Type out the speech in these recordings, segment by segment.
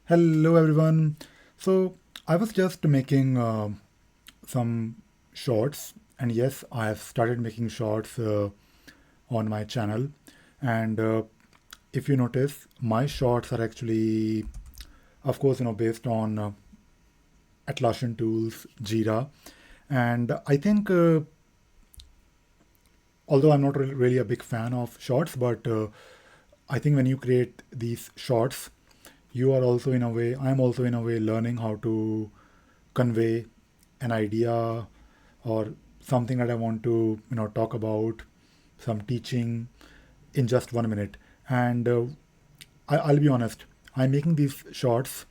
Hello, everyone. So, I was just making some shorts, and yes, I have started making shorts on my channel. And if you notice, my shorts are actually, of course, based on Atlassian tools, Jira. And I think, although I'm not really a big fan of shorts, but I think when you create these shorts, you are also in a way, I'm also in a way learning how to convey an idea or something that I want to talk about, some teaching in just 1 minute. And I'll be honest, I'm making these shorts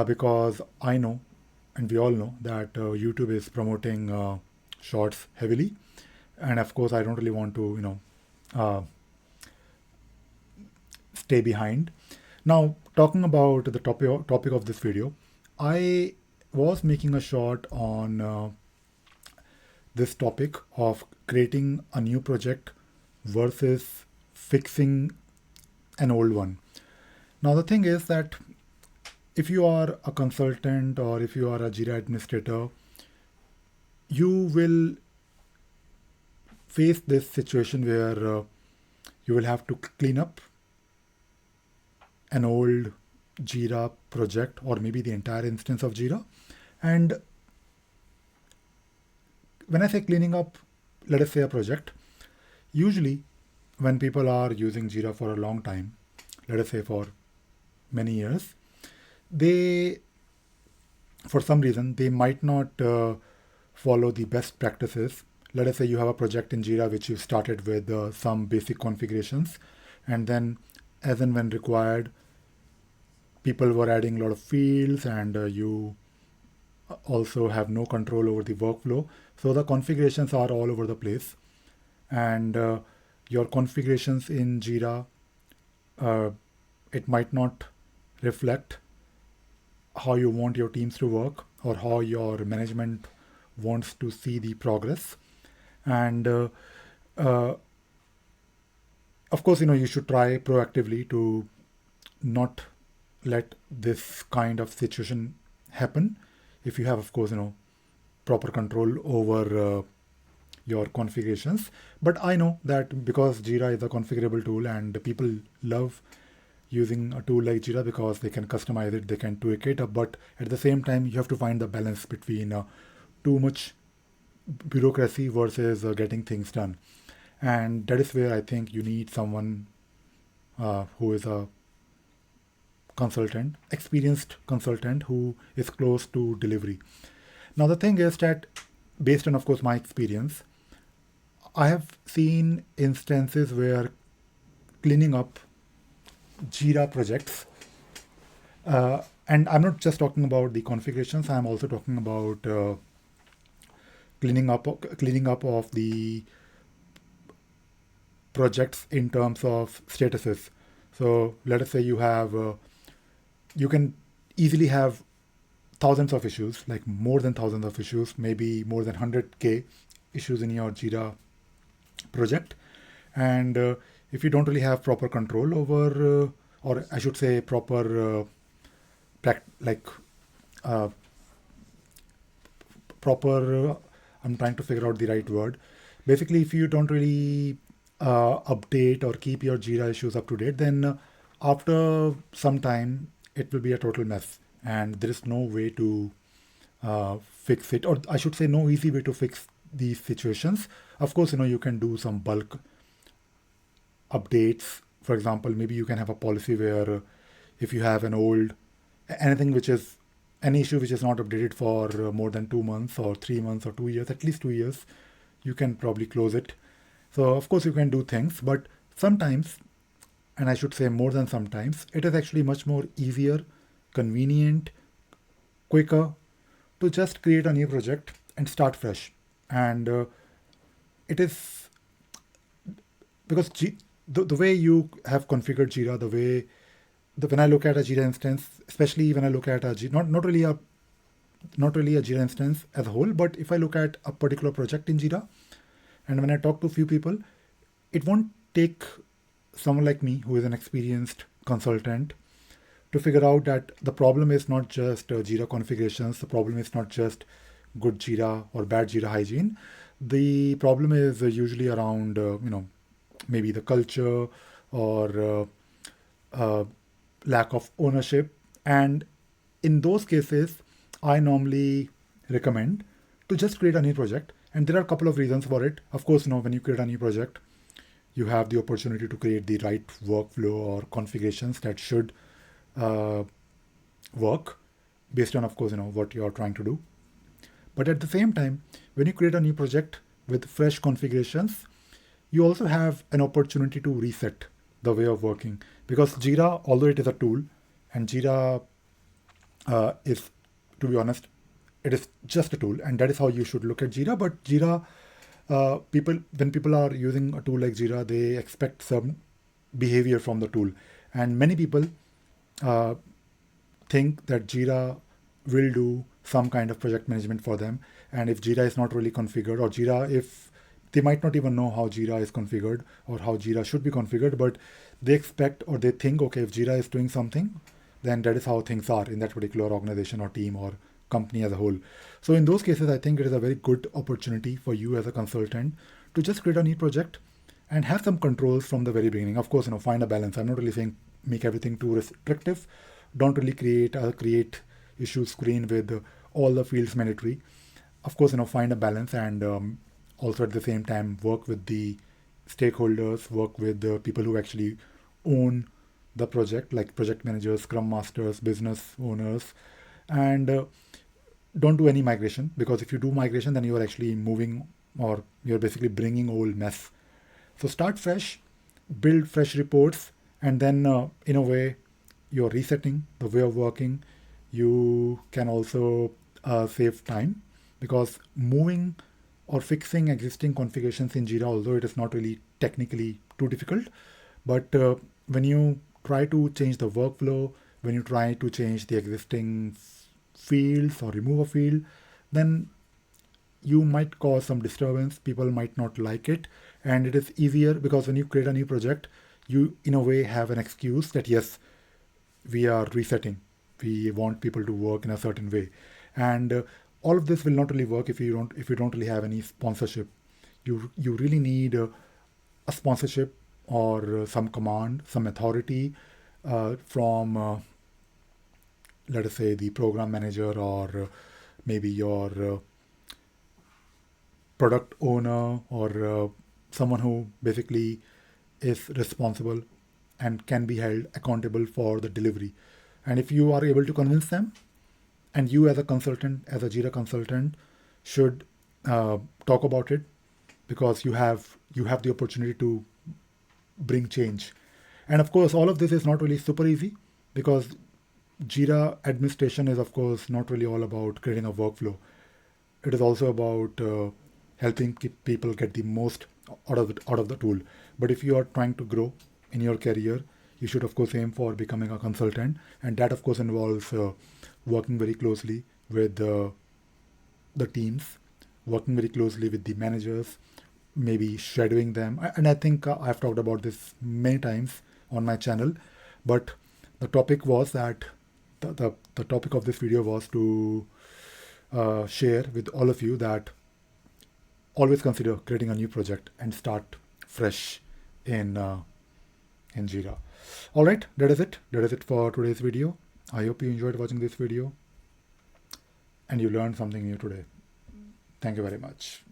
because I know, and we all know that YouTube is promoting shorts heavily, and of course I don't really want to uh, stay behind. Now, talking about the topic of this video, I was making a short on this topic of creating a new project versus fixing an old one. Now, the thing is that if you are a consultant or if you are a Jira administrator, you will face this situation where you will have to clean up an old Jira project or maybe the entire instance of Jira. And when I say cleaning up, let us say a project, usually when people are using Jira for a long time, let us say for many years, they, for some reason, they might not follow the best practices. Let us say you have a project in Jira which you started with some basic configurations, and then, as and when required, people were adding a lot of fields, and you also have no control over the workflow. So the configurations are all over the place, and your configurations in Jira, uh, it might not reflect how you want your teams to work or how your management wants to see the progress. And uh, of course, you should try proactively to not let this kind of situation happen if you have, of course, proper control over your configurations. But I know that because Jira is a configurable tool and people love using a tool like Jira because they can customize it, they can tweak it up, but at the same time, you have to find the balance between too much bureaucracy versus getting things done. And that is where I think you need someone who is a consultant, experienced consultant who is close to delivery. Now, the thing is that based on, of course, my experience, I have seen instances where cleaning up Jira projects, and I'm not just talking about the configurations, I'm also talking about cleaning up of the projects in terms of statuses. So let us say you can easily have thousands of issues, like more than thousands of issues, maybe more than 100K issues in your Jira project. And if you don't really have proper control over, or I should say, proper, like, uh, proper, I'm trying to figure out the right word. Basically, if you don't really update or keep your Jira issues up to date, then after some time, it will be a total mess. And there is no way to fix it, or I should say, no easy way to fix these situations. Of course, you can do some bulk updates. For example, maybe you can have a policy where if you have an old anything which is any issue which is not updated for more than 2 months or 3 months or 2 years, at least 2 years, you can probably close it. So of course you can do things, but sometimes, and I should say more than sometimes, it is actually much more easier, convenient, quicker to just create a new project and start fresh. And it is because the way you have configured Jira, when I look at a Jira instance, especially when I look at not really a Jira instance as a whole, but if I look at a particular project in Jira, and when I talk to a few people, it won't take someone like me who is an experienced consultant to figure out that the problem is not just Jira configurations, the problem is not just good Jira or bad Jira hygiene. The problem is usually around, maybe the culture or lack of ownership. And in those cases, I normally recommend to just create a new project. And there are a couple of reasons for it. Of course, when you create a new project, you have the opportunity to create the right workflow or configurations that should uh, work based on, of course, what you're trying to do. But at the same time, when you create a new project with fresh configurations, you also have an opportunity to reset the way of working, because Jira, although it is a tool, and Jira is, to be honest, it is just a tool, and that is how you should look at Jira. But Jira, when people are using a tool like Jira, they expect some behavior from the tool, and many people uh, think that Jira will do some kind of project management for them. And if Jira is not really configured, or Jira, if they might not even know how Jira is configured or how Jira should be configured, but they expect or they think, okay, if Jira is doing something, then that is how things are in that particular organization or team or company as a whole. So in those cases, I think it is a very good opportunity for you as a consultant to just create a new project and have some controls from the very beginning. Of course, find a balance. I'm not really saying make everything too restrictive. Don't really create issue screen with all the fields mandatory. Of course, find a balance, and also at the same time work with the stakeholders, work with the people who actually own the project, like project managers, scrum masters, business owners, and don't do any migration, because if you do migration, then you are actually moving, or you're basically bringing old mess. So start fresh, build fresh reports, and then in a way, you're resetting the way of working. You can also save time, because moving or fixing existing configurations in Jira, although it is not really technically too difficult, but when you try to change the workflow, when you try to change the existing fields or remove a field, then you might cause some disturbance. People might not like it. And it is easier because when you create a new project, you in a way have an excuse that yes, we are resetting. We want people to work in a certain way. And all of this will not really work if you don't really have any sponsorship. You really need a sponsorship or some command, some authority from let us say the program manager, or maybe your product owner, or someone who basically is responsible and can be held accountable for the delivery. And if you are able to convince them, and you as a consultant, as a Jira consultant, should talk about it, because you have the opportunity to bring change. And of course, all of this is not really super easy, because Jira administration is, of course, not really all about creating a workflow. It is also about helping people get the most out of the tool. But if you are trying to grow in your career, you should, of course, aim for becoming a consultant, and that, of course, involves working very closely with the teams, working very closely with the managers, maybe shadowing them. And I think I've talked about this many times on my channel, but the topic was that the topic of this video was to share with all of you that always consider creating a new project and start fresh in Jira. All right, that is it. That is it for today's video. I hope you enjoyed watching this video and you learned something new today. Thank you very much.